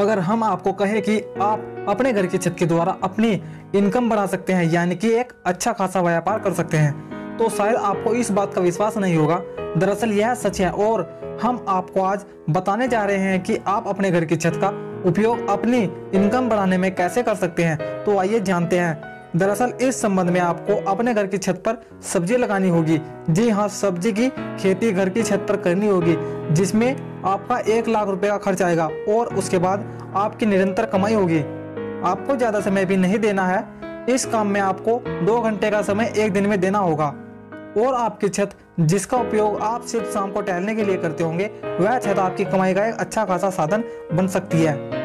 अगर हम आपको कहें कि आप अपने घर की छत के द्वारा अपनी इनकम बढ़ा सकते हैं, यानी कि एक अच्छा खासा व्यापार कर सकते हैं, तो शायद आपको इस बात का विश्वास नहीं होगा। दरअसल यह सच है और हम आपको आज बताने जा रहे हैं कि आप अपने घर की छत का उपयोग अपनी इनकम बढ़ाने में कैसे कर सकते हैं। तो आइए जानते हैं। दरअसल इस संबंध में आपको अपने घर की छत पर सब्जी लगानी होगी। जी हाँ, सब्जी की खेती घर की छत पर करनी होगी, जिसमें आपका 1 लाख रुपए का खर्च आएगा और उसके बाद आपकी निरंतर कमाई होगी। आपको ज्यादा समय भी नहीं देना है। इस काम में आपको 2 घंटे का समय एक दिन में देना होगा और आपकी छत जिसका उपयोग आप सिर्फ शाम को टहलने के लिए करते होंगे, वह छत आपकी कमाई का एक अच्छा खासा साधन बन सकती है।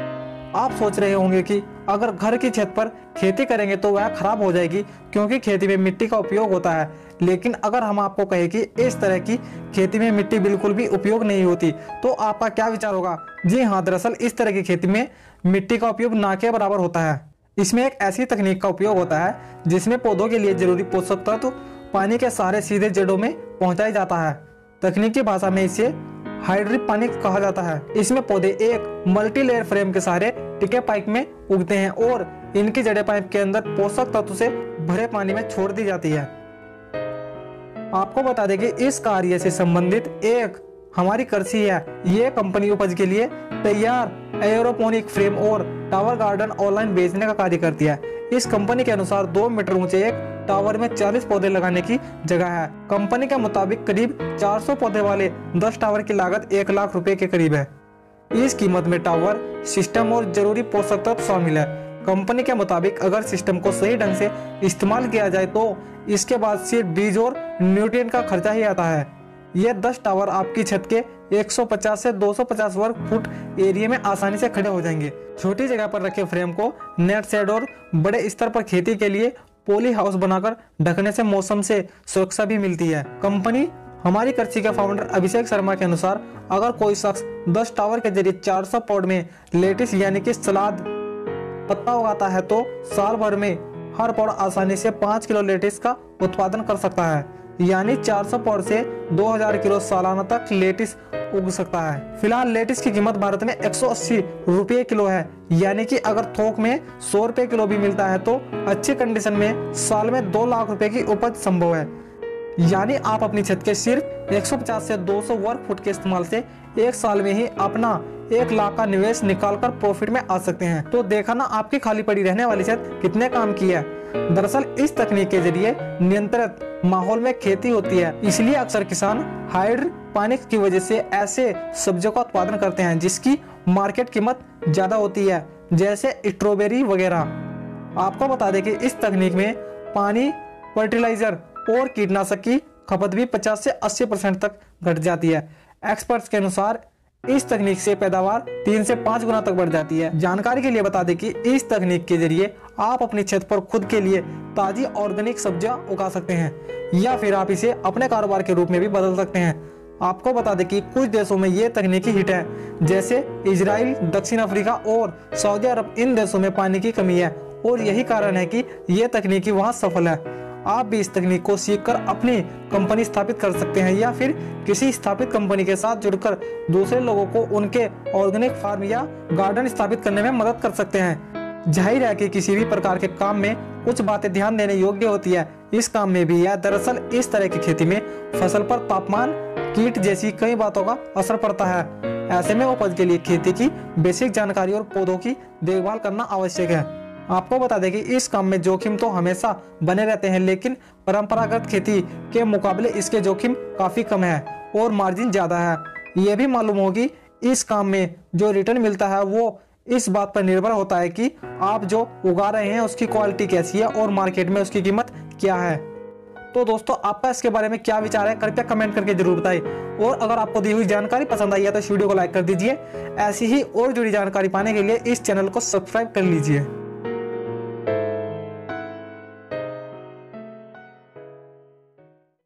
आप सोच रहे होंगे कि अगर घर की छत पर खेती करेंगे तो वह खराब हो जाएगी, क्योंकि खेती में मिट्टी का उपयोग होता है। लेकिन अगर हम आपको कहें कि इस तरह की खेती में मिट्टी बिल्कुल भी उपयोग नहीं होती, तो आपका क्या विचार होगा? जी हाँ, दरअसल इस तरह की खेती में मिट्टी का उपयोग ना के बराबर होता है। इसमें एक ऐसी तकनीक का उपयोग होता है जिसमें पौधों के लिए जरूरी पोषक तत्व पानी के सहारे सीधे जड़ों में पहुंचाया जाता है। तकनीकी भाषा में इसे हाइड्रोपोनिक कहा जाता है। इसमें पौधे एक मल्टी लेयर फ्रेम के सहारे टिके पाइप में उगते हैं और इनकी जड़ें पाइप के अंदर पोषक तत्व से भरे पानी में छोड़ दी जाती है। आपको बता दें कि इस कार्य से संबंधित एक हमारी कृषि है। ये कंपनी उपज के लिए तैयार एयरोपोनिक फ्रेम और टावर गार्डन ऑनलाइन बेचने का कार्य करती है। इस कंपनी के अनुसार 2 मीटर ऊंचे एक टावर में 40 पौधे लगाने की जगह है। कंपनी के मुताबिक करीब 400 पौधे वाले 10 टावर की लागत 1 लाख रुपए के करीब है। इस कीमत में टावर, सिस्टम और जरूरी पोषक तत्व शामिल है। कंपनी के मुताबिक अगर सिस्टम को सही ढंग से इस्तेमाल किया जाए तो इसके बाद सिर्फ बीज और न्यूट्रिएंट का खर्चा ही आता है। यह 10 टावर आपकी छत के 150 से 250 वर्ग फुट एरिया में आसानी से खड़े हो जाएंगे। छोटी जगह पर रखे फ्रेम को नेट शेड और बड़े स्तर पर खेती के लिए पॉली हाउस बनाकर ढकने से मौसम से सुरक्षा भी मिलती है। कंपनी हमारी कृषि के फाउंडर अभिषेक शर्मा के अनुसार अगर कोई शख्स 10 टावर के जरिए 400 पॉट में लेटिस यानी कि सलाद पत्ता उगाता है तो साल भर में हर पौड़ आसानी से 5 किलो लेटिस का उत्पादन कर सकता है। यानी 400 पौड़ से 2000 किलो सालाना तक लेटिस उग सकता है। फिलहाल लेटिस की कीमत भारत में 180 रुपये किलो है, यानी कि अगर थोक में 100 रुपये किलो भी मिलता है तो अच्छी कंडीशन में साल में 2 लाख रुपए की उपज संभव है। यानी आप अपनी छत के सिर्फ 150 से 200 वर्ग फुट के इस्तेमाल से एक साल में ही अपना 1 लाख का निवेश निकालकर प्रॉफिट में आ सकते हैं। तो देखा ना, आपकी खाली पड़ी रहने वाली छत कितने काम की है। दरअसल इस तकनीक के जरिए नियंत्रित माहौल में खेती होती है, इसलिए अक्सर किसान हाइड्रोपोनिक्स की वजह से ऐसे सब्जियों का उत्पादन करते हैं जिसकी मार्केट कीमत ज्यादा होती है, जैसे स्ट्रॉबेरी वगैरह। आपको बता दें कि इस तकनीक में पानी, फर्टिलाइजर और कीटनाशक की खपत भी 50 से 80% तक घट जाती है। एक्सपर्ट्स के अनुसार इस तकनीक से पैदावार 3 से 5 गुना तक बढ़ जाती है। जानकारी के लिए बता दें कि इस तकनीक के जरिए आप अपनी छत पर खुद के लिए ताजी ऑर्गेनिक सब्जियां उगा सकते हैं या फिर आप इसे अपने कारोबार के रूप में भी बदल सकते हैं। आपको बता दें कि कुछ देशों में ये तकनीकी हिट है, जैसे इजराइल, दक्षिण अफ्रीका और सऊदी अरब। इन देशों में पानी की कमी है और यही कारण है कि ये तकनीकी वहाँ सफल है। आप भी इस तकनीक को सीखकर अपनी कंपनी स्थापित कर सकते हैं या फिर किसी स्थापित कंपनी के साथ जुड़कर दूसरे लोगों को उनके ऑर्गेनिक फार्म या गार्डन स्थापित करने में मदद कर सकते हैं। जाहिर है कि किसी भी प्रकार के काम में कुछ बातें ध्यान देने योग्य होती है, इस काम में भी है। दरअसल इस तरह की खेती में फसल पर तापमान, कीट जैसी कई बातों का असर पड़ता है। ऐसे में उपज के लिए खेती की बेसिक जानकारी और पौधों की देखभाल करना आवश्यक है। आपको बता दें कि इस काम में जोखिम तो हमेशा बने रहते हैं, लेकिन परंपरागत खेती के मुकाबले इसके जोखिम काफी कम है और मार्जिन ज्यादा है। यह भी मालूम होगी इस काम में जो रिटर्न मिलता है वो इस बात पर निर्भर होता है कि आप जो उगा रहे हैं उसकी क्वालिटी कैसी है और मार्केट में उसकी कीमत क्या है। तो दोस्तों, आपका इसके बारे में क्या विचार है, कृपया कमेंट करके जरूर बताइए। और अगर आपको दी हुई जानकारी पसंद आई है तो इस वीडियो को लाइक कर दीजिए। ऐसी ही और जुड़ी जानकारी पाने के लिए इस चैनल को सब्सक्राइब कर लीजिए।